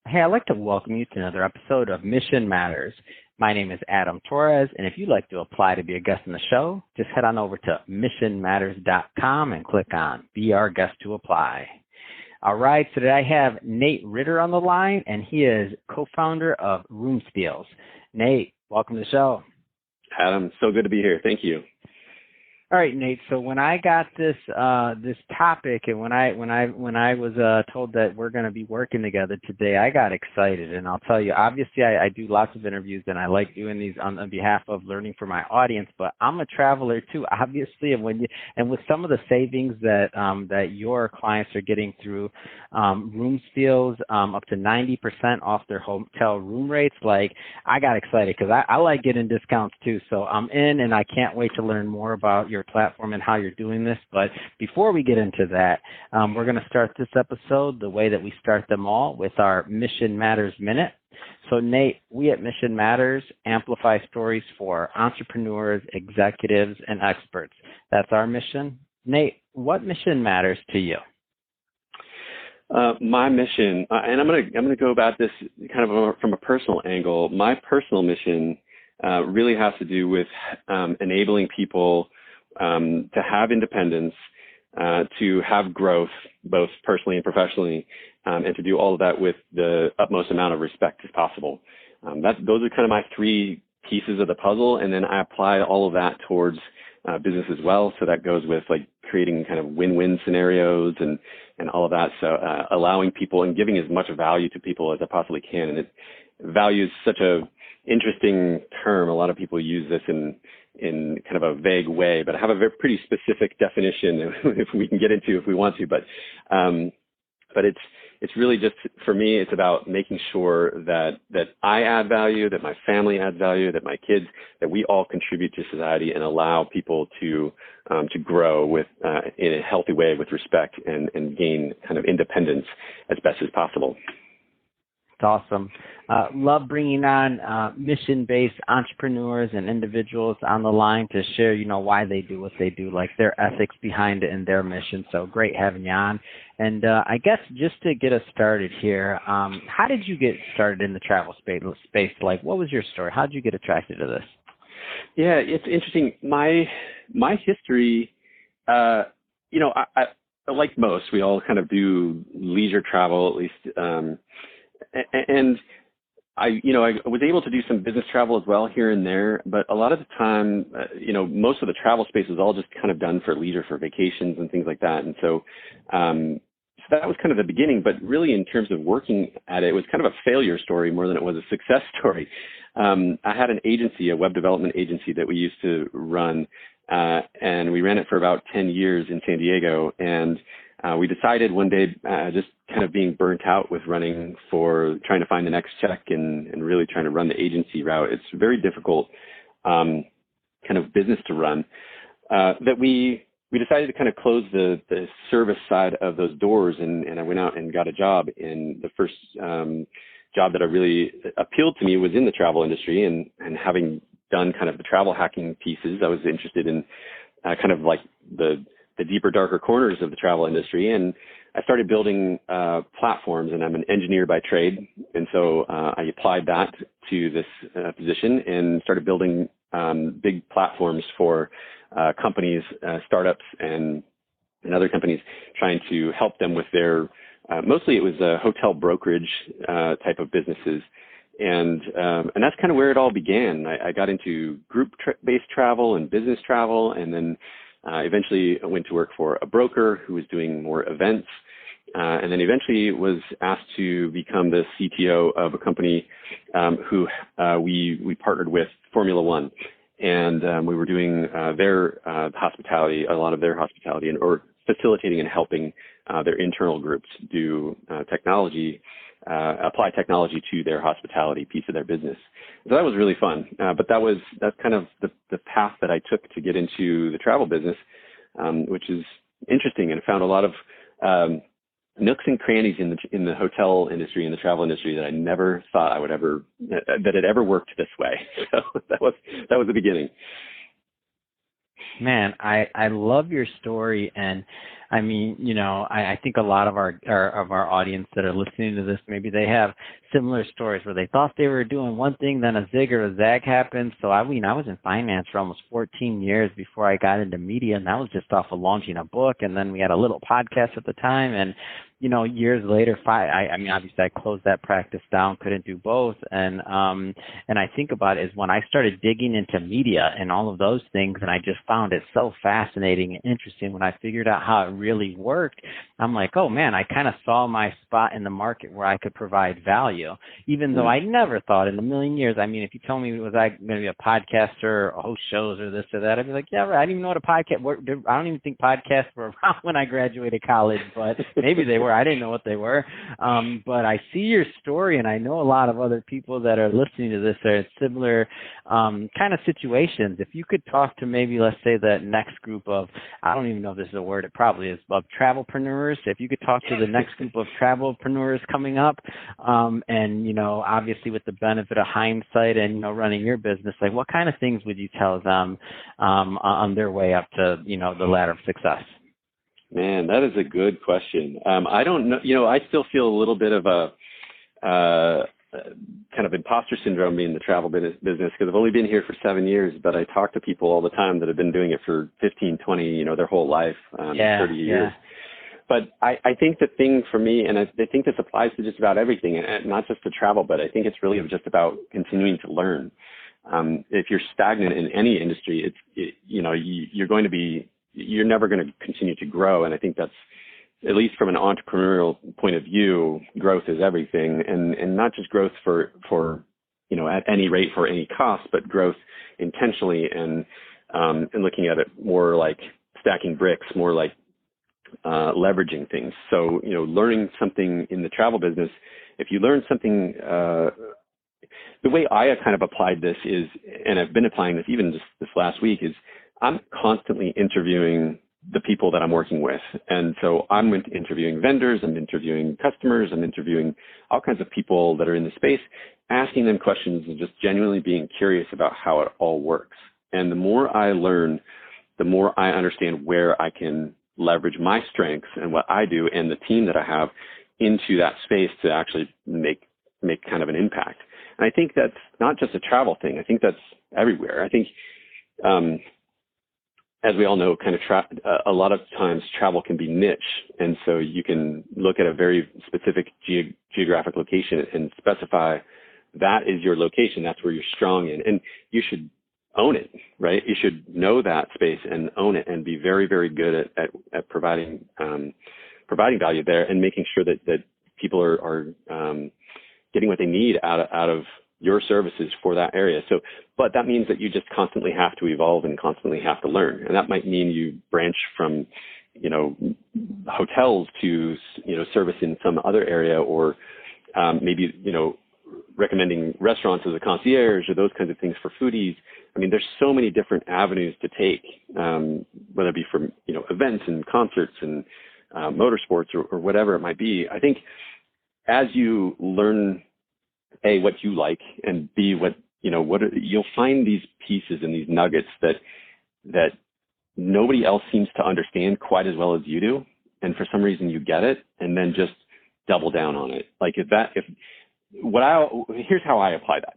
Hey, I'd like to welcome you to another episode of Mission Matters. My name is Adam Torres, and if you'd like to apply to be a guest on the show, just head on over to missionmatters.com and click on Be Our Guest to Apply. All right, so today I have Nate Ritter on the line, and he is co-founder of Room Steals. Nate, welcome to the show. Adam, so good to be here. Thank you. All right, Nate. So when I got this topic, and when I was told that we're going to be working together today, I got excited. And I'll tell you, obviously, I do lots of interviews, and I like doing these on behalf of learning for my audience. But I'm a traveler too, obviously. And with some of the savings that your clients are getting through Room Steals, up to 90% off their hotel room rates, like I got excited because I like getting discounts too. So I'm in, and I can't wait to learn more about your platform and how you're doing this. But before we get into that, we're going to start this episode the way that we start them all, with our Mission Matters Minute. So Nate, we at Mission Matters amplify stories for entrepreneurs, executives, and experts. That's our mission. Nate, what mission matters to you? My mission, and I'm gonna go about this kind of from a personal angle. My personal mission really has to do with enabling people to have independence, to have growth, both personally and professionally, and to do all of that with the utmost amount of respect as possible. Those are kind of my three pieces of the puzzle, and then I apply all of that towards business as well. So that goes with like creating kind of win-win scenarios and all of that. So allowing people and giving as much value to people as I possibly can. And value is such a interesting term. A lot of people use this in kind of a vague way, but I have a pretty specific definition if we can get into if we want to. But it's really just, for me, it's about making sure that I add value, that my family adds value, that my kids, that we all contribute to society and allow people to grow in a healthy way with respect and gain kind of independence as best as possible. It's awesome. Love bringing on mission-based entrepreneurs and individuals on the line to share, why they do what they do, like their ethics behind it and their mission. So great having you on. And I guess just to get us started here, how did you get started in the travel space? Like, what was your story? How did you get attracted to this? Yeah, it's interesting. My history, I like most, we all kind of do leisure travel, at least. And I was able to do some business travel as well here and there, but a lot of the time, most of the travel space was all just kind of done for leisure, for vacations and things like that. And so that was kind of the beginning, but really in terms of working at it was kind of a failure story more than it was a success story. I had an agency, a web development agency that we used to run, and we ran it for about 10 years in San Diego. And we decided one day, just kind of being burnt out with trying to find the next check and really trying to run the agency route. It's very difficult kind of business to run, that we decided to kind of close the service side of those doors. And I went out and got a job. And the first job that really appealed to me was in the travel industry. And having done kind of the travel hacking pieces, I was interested in kind of like the deeper, darker corners of the travel industry. And I started building platforms, and I'm an engineer by trade. And so I applied that to this position and started building big platforms for companies, startups, and other companies, trying to help them with their, mostly it was hotel brokerage type of businesses. And that's kind of where it all began. I got into group-based travel and business travel, and then eventually I went to work for a broker who was doing more events, and then eventually was asked to become the CTO of a company who we partnered with, Formula One. And we were doing their hospitality, a lot of their hospitality, or facilitating and helping their internal groups do technology, apply technology to their hospitality piece of their business. So that was really fun. But that's kind of the path that I took to get into the travel business, which is interesting, and found a lot of nooks and crannies in the hotel industry and the travel industry that I never thought that it ever worked this way. So that was the beginning. Man, I love your story, and I mean, I think a lot of our audience that are listening to this, maybe they have similar stories where they thought they were doing one thing, then a zig or a zag happened. So I was in finance for almost 14 years before I got into media, and that was just off of launching a book, and then we had a little podcast at the time, and years later, obviously I closed that practice down, couldn't do both. And I think about it is when I started digging into media and all of those things, and I just found it so fascinating and interesting when I figured out how it really worked. I'm like, oh man, I kind of saw my spot in the market where I could provide value, even though I never thought in a million years. I mean, if you told me was I going to be a podcaster or host shows or this or that, I'd be like, yeah, right. I didn't even know what a podcast. I don't even think podcasts were around when I graduated college, but maybe they were. I didn't know what they were. But I see your story, and I know a lot of other people that are listening to this are in similar kind of situations. If you could talk to maybe, let's say, that next group of, I don't even know if this is a word, it probably is, of travelpreneurs. If you could talk to the next group of travelpreneurs coming up, and, obviously with the benefit of hindsight and, running your business, like what kind of things would you tell them on their way up to, the ladder of success? Man, that is a good question. I don't know. I still feel a little bit of a kind of imposter syndrome being in the travel business because I've only been here for 7 years, but I talk to people all the time that have been doing it for 15, 20, their whole life, 30 years. But I think the thing for me, and I think this applies to just about everything, and not just to travel, but I think it's really just about continuing to learn. If you're stagnant in any industry, you're never going to continue to grow. And I think that's, at least from an entrepreneurial point of view, growth is everything, and not just growth for at any rate for any cost, but growth intentionally and looking at it more like stacking bricks, more like leveraging things. So, learning something in the travel business, if you learn something, the way I have kind of applied this is, and I've been applying this even just this last week, is I'm constantly interviewing the people that I'm working with. And so I'm interviewing vendors, I'm interviewing customers, I'm interviewing all kinds of people that are in the space, asking them questions and just genuinely being curious about how it all works. And the more I learn, the more I understand where I can leverage my strengths and what I do and the team that I have into that space to actually make kind of an impact. And I think that's not just a travel thing. I think that's everywhere. I think, as we all know, kind of a lot of times travel can be niche. And so you can look at a very specific geographic location and specify that is your location. That's where you're strong in. And you should own it, right? You should know that space and own it and be very, very good at providing value there and making sure that people are getting what they need out of your services for that area. So, but that means that you just constantly have to evolve and constantly have to learn. And that might mean you branch from, hotels to, service in some other area, or maybe, recommending restaurants as a concierge or those kinds of things for foodies. I mean, there's so many different avenues to take, whether it be from, events and concerts and motorsports or whatever it might be. I think as you learn, A, what you like, and B, you'll find these pieces and these nuggets that nobody else seems to understand quite as well as you do. And for some reason you get it, and then just double down on it. Like here's how I apply that.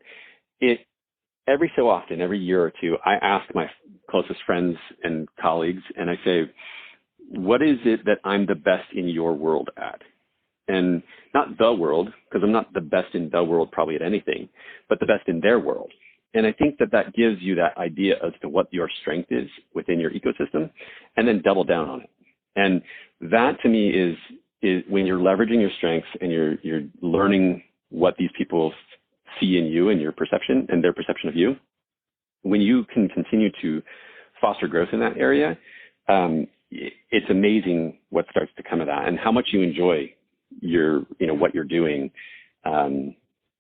Every so often, every year or two, I ask my closest friends and colleagues, and I say, what is it that I'm the best in your world at? And not the world, because I'm not the best in the world probably at anything, but the best in their world. And I think that gives you that idea as to what your strength is within your ecosystem, and then double down on it. And that to me is when you're leveraging your strengths and you're learning what these people see in you and your perception and their perception of you. When you can continue to foster growth in that area, it's amazing what starts to come of that and how much you enjoy what you're doing,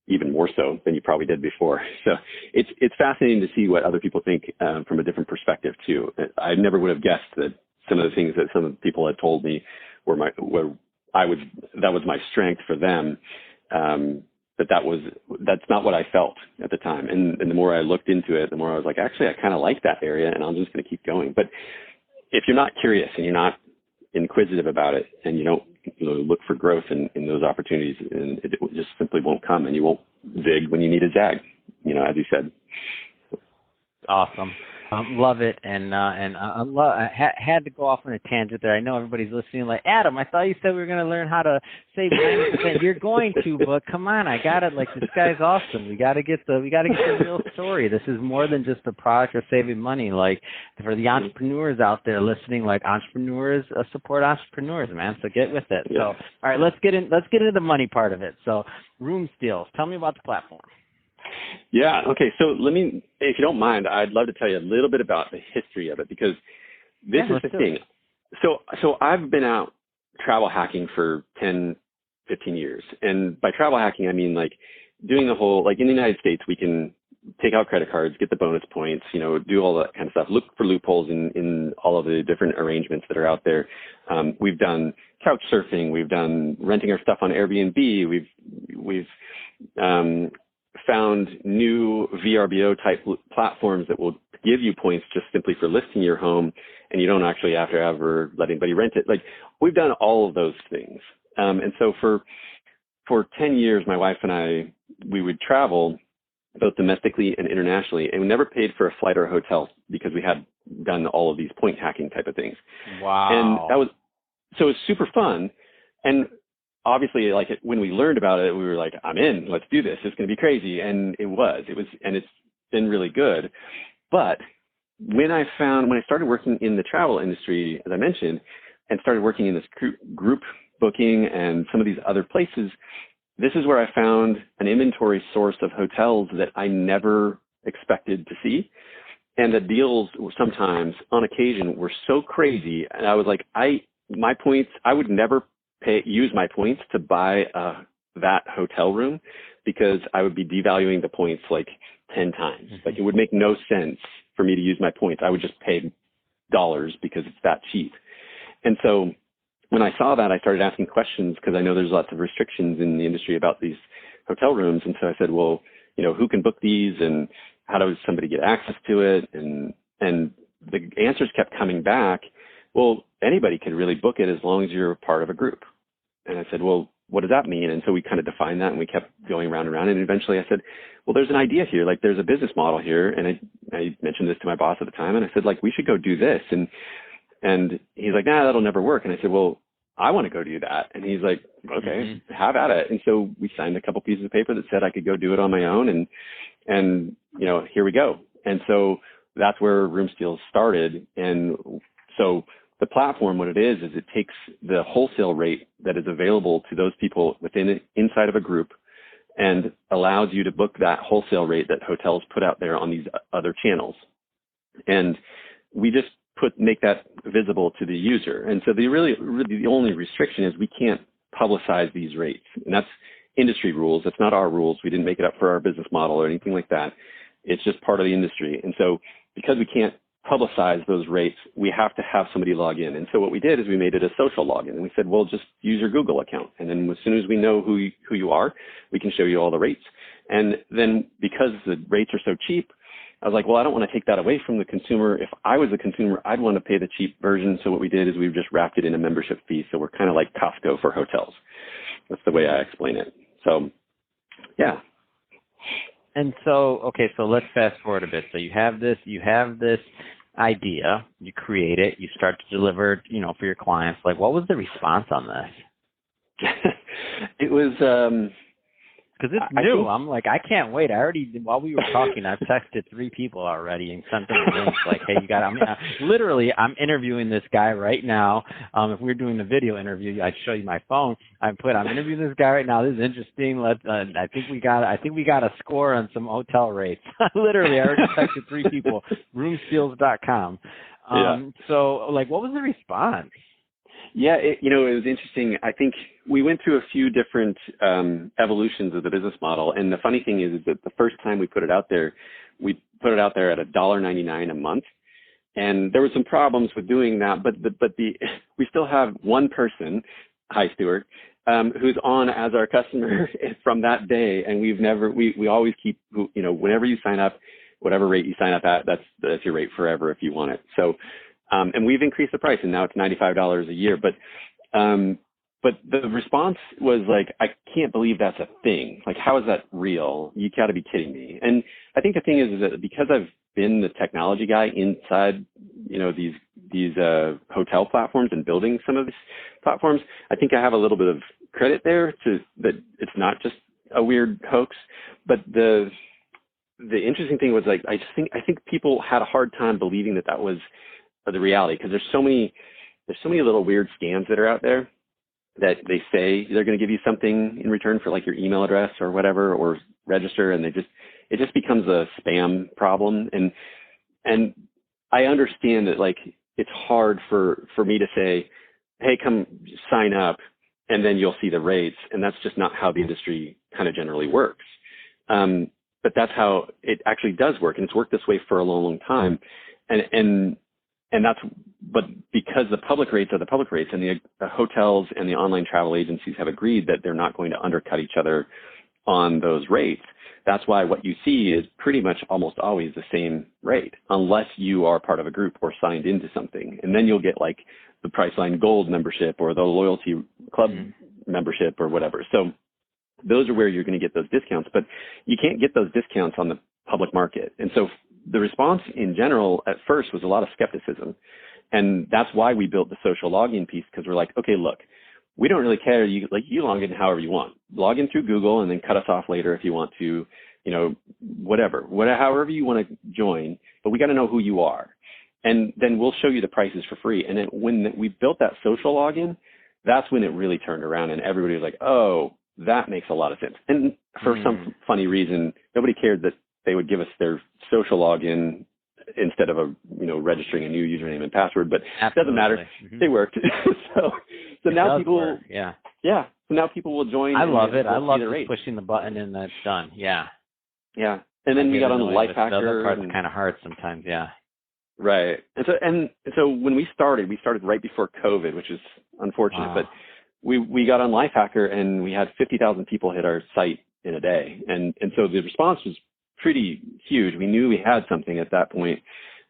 even more so than you probably did before. So it's fascinating to see what other people think from a different perspective too. I never would have guessed that some of the things that some of the people had told me that was my strength for them. But that's not what I felt at the time. And the more I looked into it, the more I was like, actually, I kind of like that area, and I'm just going to keep going. But if you're not curious and you're not inquisitive about it and you don't look for growth in those opportunities, and it just simply won't come, and you won't zig when you need a zag, as you said. Awesome. Love it. And I had to go off on a tangent there. I know everybody's listening like, Adam, I thought you said we were going to learn how to save 90%. You're going to, but come on, I got it. Like, this guy's awesome. We got to get the real story. This is more than just a product or saving money. Like, for the entrepreneurs out there listening, like, entrepreneurs support entrepreneurs, man. So get with it. Yeah. So, all right, let's get into the money part of it. So, Room Steals. Tell me about the platform. Yeah. Okay. So let me, if you don't mind, I'd love to tell you a little bit about the history of it, because this is the thing. So I've been out travel hacking for 10, 15 years. And by travel hacking, I mean like doing the whole, like in the United States, we can take out credit cards, get the bonus points, do all that kind of stuff, look for loopholes in all of the different arrangements that are out there. We've done couch surfing. We've done renting our stuff on Airbnb. We've found new VRBO type platforms that will give you points just simply for listing your home, and you don't actually have to ever let anybody rent it. Like, we've done all of those things. And so for 10 years, my wife and I, we would travel both domestically and internationally, and we never paid for a flight or a hotel because we had done all of these point hacking type of things. Wow. And so it was super fun. And obviously, like, when we learned about it, we were like, I'm in, let's do this. It's going to be crazy. And and it's been really good. But when I started working in the travel industry, as I mentioned, and started working in this group booking and some of these other places, this is where I found an inventory source of hotels that I never expected to see. And the deals were sometimes, on occasion, were so crazy. And I was like, my points, I would never use my points to buy that hotel room, because I would be devaluing the points like 10 times. Mm-hmm. Like, it would make no sense for me to use my points. I would just pay dollars because it's that cheap. And so when I saw that, I started asking questions, because I know there's lots of restrictions in the industry about these hotel rooms. And so I said, well, who can book these, and how does somebody get access to it? And the answers kept coming back. Well, anybody can really book it as long as you're a part of a group. And I said, well, what does that mean? And so we kind of defined that, and we kept going round and round. And eventually I said, well, there's an idea here. Like, there's a business model here. And I mentioned this to my boss at the time, and I said, like, we should go do this. And he's like, nah, that'll never work. And I said, well, I want to go do that. And he's like, okay, have at it. And so we signed a couple pieces of paper that said I could go do it on my own. And here we go. And so that's where Room Steals started. And so the platform, what it is it takes the wholesale rate that is available to those people inside of a group, and allows you to book that wholesale rate that hotels put out there on these other channels. And we just make that visible to the user. And so the only restriction is we can't publicize these rates. And that's industry rules. That's not our rules. We didn't make it up for our business model or anything like that. It's just part of the industry. And so because we can't publicize those rates, we have to have somebody log in. And so what we did is we made it a social login, and we said, well, just use your Google account. And then as soon as we know who you are, we can show you all the rates. And then because the rates are so cheap, I was like, well, I don't want to take that away from the consumer. If I was a consumer, I'd want to pay the cheap version. So what we did is we just wrapped it in a membership fee. So we're kind of like Costco for hotels. That's the way I explain it. So, yeah. And so, okay, so let's fast forward a bit. So you have this idea, you create it, you start to deliver, for your clients. Like, what was the response on this? It was, because it's new. I'm like, I can't wait. While we were talking, I've texted 3 people already and sent them links like, hey, you got literally, I'm interviewing this guy right now. If we were doing the video interview, I'd show you my phone. I'm interviewing this guy right now. This is interesting. I think we got a score on some hotel rates. Literally, I already texted 3 people, roomsteals.com. So, like, what was the response? Yeah, it was interesting. I think we went through a few different evolutions of the business model. And the funny thing is that the first time we put it out there, we put it out there at $1.99 a month. And there were some problems with doing that, but we still have one person, hi Stuart, who's on as our customer from that day. And we always keep, whenever you sign up, whatever rate you sign up at, that's your rate forever if you want it. So And we've increased the price, and now it's $95 a year. But the response was like, I can't believe that's a thing. Like, how is that real? You got to be kidding me. And I think the thing is that because I've been the technology guy inside, these hotel platforms and building some of these platforms, I think I have a little bit of credit there that it's not just a weird hoax. But the interesting thing was, like, I think people had a hard time believing that was the reality, because there's so many little weird scams that are out there that they say they're going to give you something in return for, like, your email address or whatever, or register, and it just becomes a spam problem. And I understand that, like, it's hard for me to say, hey, come sign up, and then you'll see the rates, and that's just not how the industry kind of generally works. But that's how it actually does work, and it's worked this way for a long, long time. But because the public rates are the public rates, and the hotels and the online travel agencies have agreed that they're not going to undercut each other on those rates, that's why what you see is pretty much almost always the same rate, unless you are part of a group or signed into something. And then you'll get, like, the Priceline Gold membership or the Loyalty Club membership or whatever. So those are where you're going to get those discounts, but you can't get those discounts on the public market. And so the response in general at first was a lot of skepticism. And that's why we built the social login piece, because we're like, okay, look, we don't really care. You log in however you want. Log in through Google and then cut us off later if you want to, however you want to join, but we got to know who you are. And then we'll show you the prices for free. And then when we built that social login, that's when it really turned around, and everybody was like, oh, that makes a lot of sense. And for some funny reason, nobody cared that they would give us their social login instead of registering a new username and password, but it doesn't matter. They worked. so now people, work. Yeah. So now people will join. I love it. I love just pushing the button and that's done. Yeah. Yeah. And then we got on the Lifehacker. The other part's kind of hard sometimes. Yeah. Right. And so when we started right before COVID, which is unfortunate, but we got on Lifehacker and we had 50,000 people hit our site in a day. And so the response was pretty huge. We knew we had something at that point.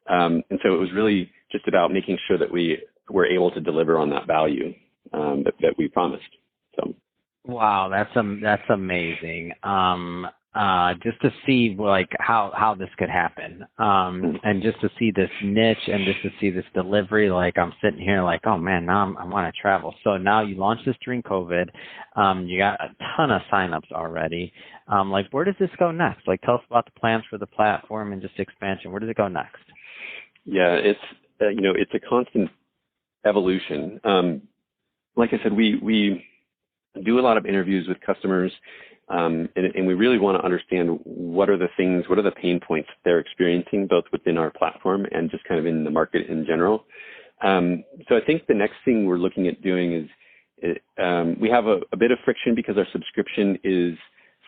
And so it was really just about making sure that we were able to deliver on that value that we promised. So. Wow, that's amazing. Just to see, like, how this could happen, and just to see this niche and just to see this delivery, like, I'm sitting here like, oh man, now I want to travel. So now you launched this during COVID. You got a ton of signups already. Like, where does this go next? Like, tell us about the plans for the platform and just expansion. Where does it go next? Yeah, it's it's a constant evolution. Like I said, we do a lot of interviews with customers. And we really want to understand what are the pain points they're experiencing, both within our platform and just kind of in the market in general. So I think the next thing we're looking at doing is we have a bit of friction because our subscription is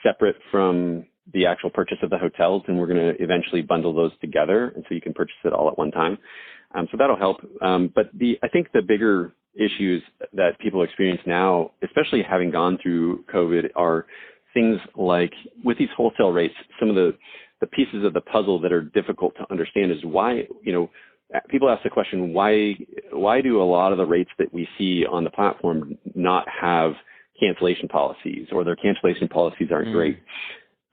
separate from the actual purchase of the hotels, and we're going to eventually bundle those together, and so you can purchase it all at one time. So that'll help. But I think the bigger issues that people experience now, especially having gone through COVID, are things like with these wholesale rates, some of the pieces of the puzzle that are difficult to understand is why, people ask the question, why do a lot of the rates that we see on the platform not have cancellation policies, or their cancellation policies aren't great?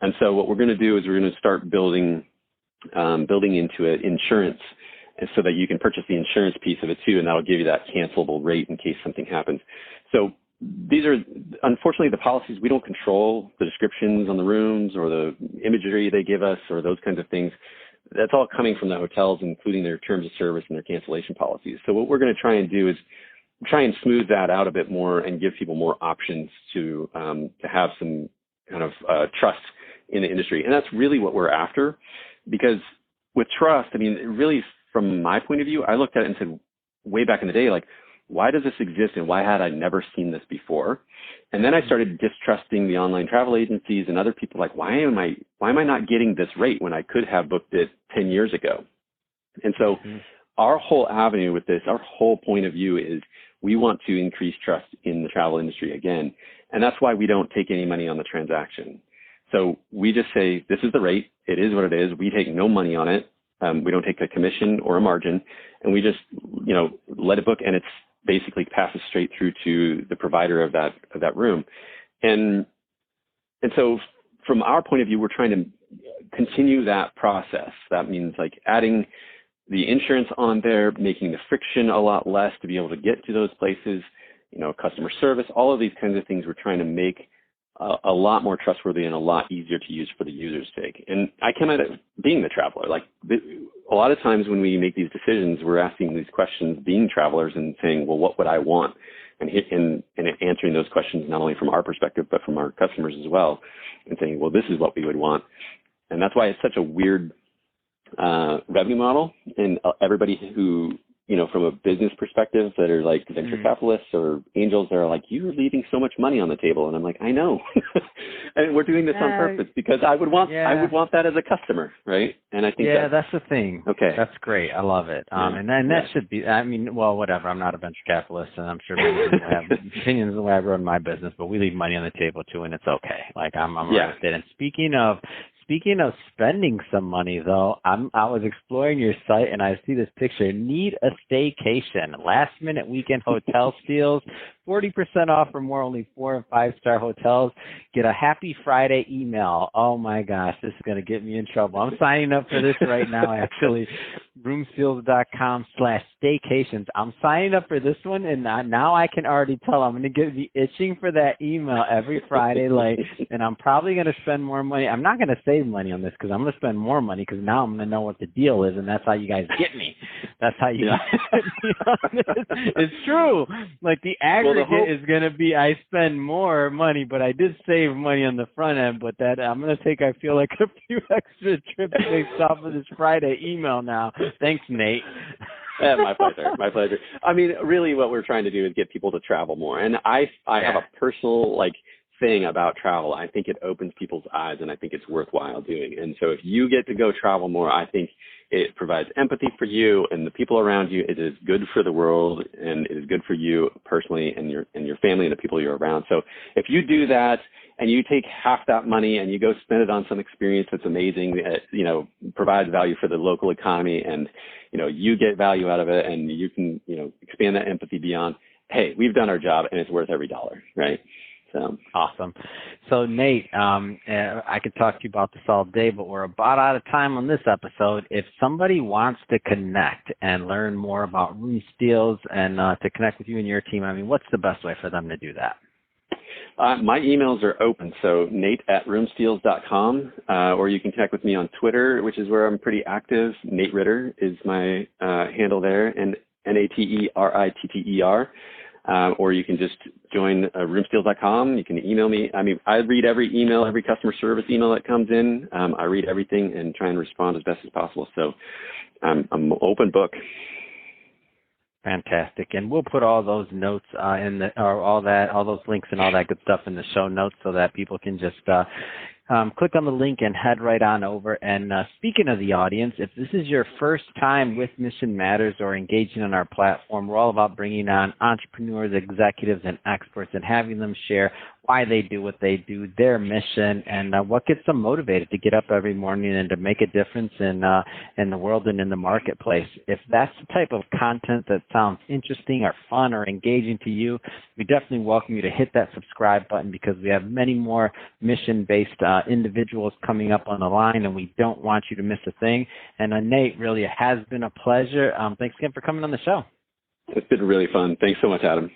And so what we're going to do is we're going to start building into it insurance, and so that you can purchase the insurance piece of it too, and that'll give you that cancelable rate in case something happens. So these are, unfortunately, the policies. We don't control the descriptions on the rooms or the imagery they give us or those kinds of things. That's all coming from the hotels, including their terms of service and their cancellation policies. So what we're going to try and do is try and smooth that out a bit more and give people more options to have some kind of trust in the industry. And that's really what we're after, because with trust, I mean, really, from my point of view, I looked at it and said, way back in the day, like, why does this exist and why had I never seen this before? And then I started distrusting the online travel agencies and other people, like, why am I not getting this rate when I could have booked it 10 years ago? And so our whole avenue with this, our whole point of view is we want to increase trust in the travel industry again. And that's why we don't take any money on the transaction. So we just say, this is the rate. It is what it is. We take no money on it. We don't take a commission or a margin, and we just, let it book, and it's basically passes straight through to the provider of that room. And so from our point of view, we're trying to continue that process. That means like adding the insurance on there, making the friction a lot less to be able to get to those places, customer service, all of these kinds of things we're trying to make a lot more trustworthy and a lot easier to use for the user's sake. And I come at it being the traveler. Like a lot of times when we make these decisions, we're asking these questions being travelers and saying, well, what would I want? And answering those questions not only from our perspective, but from our customers as well, and saying, well, this is what we would want. And that's why it's such a weird revenue model. And everybody who, from a business perspective that are like venture capitalists or angels, they're like, you're leaving so much money on the table. And I'm like, I know. And we're doing this on purpose because I would want that as a customer. Right. And I think that's the thing. Okay. That's great. I love it. And then that should be, whatever. I'm not a venture capitalist, and I'm sure many people have opinions of the way I run my business, but we leave money on the table too, and it's okay. Like I'm right with it. And speaking of spending some money, though, I was exploring your site and I see this picture. Need a staycation. Last minute weekend hotel steals. 40% off or more, only 4- and 5-star hotels. Get a Happy Friday email. Oh my gosh, this is going to get me in trouble. I'm signing up for this right now, actually. Roomsteals.com/staycations. I'm signing up for this one, and now I can already tell I'm going to be itching for that email every Friday, and I'm probably going to spend more money. I'm not going to save money on this because I'm going to spend more money because now I'm going to know what the deal is, and that's how you guys get me. That's how you guys get me on this. It's true. Like the aggregate is going to be I spend more money, but I did save money on the front end, but that I'm going to take, I feel like, a few extra trips based off of this Friday email now. Thanks, Nate. My pleasure. My pleasure. I mean, really what we're trying to do is get people to travel more. And I have a personal, thing about travel. I think it opens people's eyes, and I think it's worthwhile doing. And so if you get to go travel more, I think it provides empathy for you and the people around you. It is good for the world, and it is good for you personally and your family and the people you're around. So if you do that and you take half that money and you go spend it on some experience that's amazing, provides value for the local economy, and you get value out of it, and you can expand that empathy beyond, hey, we've done our job and it's worth every dollar, right? So awesome. So Nate, I could talk to you about this all day, but we're about out of time on this episode. If somebody wants to connect and learn more about Room Steals and to connect with you and your team, what's the best way for them to do that? My emails are open, so Nate@roomsteals.com, or you can connect with me on Twitter, which is where I'm pretty active. Nate Ritter is my handle there, and NateRitter. Or you can just join roomsteals.com. You can email me. I read every email, every customer service email that comes in. I read everything and try and respond as best as possible. So I'm an open book. Fantastic. And we'll put all those notes all those links and all that good stuff in the show notes so that people can just click on the link and head right on over. And speaking of the audience, if this is your first time with Mission Matters or engaging on our platform, we're all about bringing on entrepreneurs, executives, and experts and having them share why they do what they do, their mission, and what gets them motivated to get up every morning and to make a difference in the world and in the marketplace. If that's the type of content that sounds interesting or fun or engaging to you, we definitely welcome you to hit that subscribe button because we have many more mission-based individuals coming up on the line, and we don't want you to miss a thing. And Nate, really, it has been a pleasure. Thanks again for coming on the show. It's been really fun. Thanks so much, Adam.